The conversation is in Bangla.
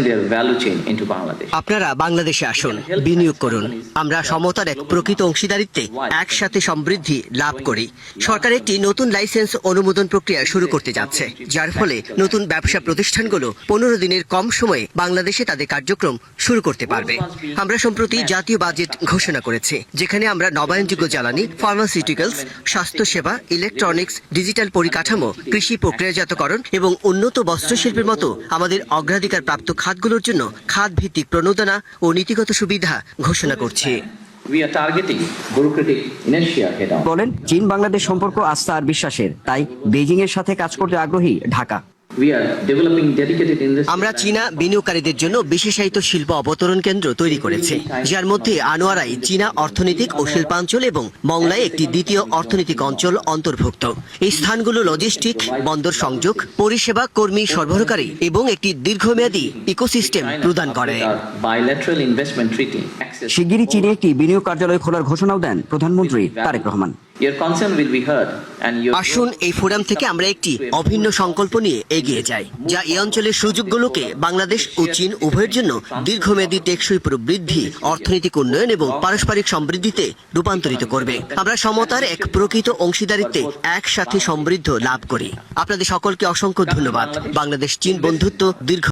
their value chain into Bangladesh. আপনারা বাংলাদেশে আসুন, বিনিয়োগ করুন। আমরা সমতার এক প্রকৃত অংশীদারিত্বে একসাথে সমৃদ্ধি লাভ করি। সরকার একটি নতুন লাইসেন্স অনুমোদন প্রক্রিয়া শুরু করতে যাচ্ছে, যার ফলে নতুন ব্যবসা প্রতিষ্ঠানগুলো 15 দিনের কম সময়ে বাংলাদেশে তাদের কার্যক্রম শুরু করতে পারবে। আমরা সম্প্রতি জাতীয় বাজেট ঘোষণা করেছি, যেখানে আমরা নবায়নযোগ্য জ্বালানি, ফার্মাসিউটিক্যালস, স্বাস্থ্যসেবা, ইলেকট্রনিক্স, ডিজিটাল পরিকাঠামো, কৃষি প্রক্রিয়াজাতকরণ এবং উন্নত বস্ত্রশিল্পের মতো আমাদের অগ্রাধিকার প্রাপ্ত খাতগুলোর জন্য খাত ভিত্তিক প্রণোদনা ও নীতিগত সুবিধা ঘোষণা করছি। We are targeting bureaucratic inertia head on. বলেন, চীন বাংলাদেশ সম্পর্ক আস্থা আর বিশ্বাসের, তাই বেজিং এর সাথে কাজ করতে আগ্রহী Dhaka. We are developing dedicated industry. আমরা চীনা বিনিয়োগকারীদের জন্য বিশেষায়িত শিল্প অবতরণ কেন্দ্র তৈরি করেছি, যার মধ্যে আনোয়ারায় চীনা অর্থনৈতিক ও শিল্পাঞ্চল এবং মংলায় একটি দ্বিতীয় অর্থনৈতিক অঞ্চল অন্তর্ভুক্ত। এই স্থানগুলো লজিস্টিক, বন্দর সংযোগ, পরিষেবা, কর্মী সরবরাহকারী এবং একটি দীর্ঘমেয়াদী ইকোসিস্টেম প্রদান করে। Bilateral investment treaty. Access. শিগগিরই চীনে একটি বিনিয়োগ কার্যালয় খোলার ঘোষণাও দেন প্রধানমন্ত্রী Tarique Rahman. Your concern will be heard and your আসুন এই ফোরাম থেকে আমরা একটি অভিন্ন সংকল্প নিয়ে এগিয়ে যাই, যা এই অঞ্চলের সুযোগগুলোকে বাংলাদেশ ও চীন উভয়ের জন্য দীর্ঘমেয়াদী টেকসই প্রবৃদ্ধি, অর্থনৈতিক উন্নয়ন এবং পারস্পরিক সমৃদ্ধিতে রূপান্তরিত করবে। আমরা সমতার এক প্রকৃত অংশীদারিত্বে একসাথে সমৃদ্ধ লাভ করি। আপনাদের সকলকে অসংখ্য ধন্যবাদ। বাংলাদেশ চীন বন্ধুত্ব দীর্ঘ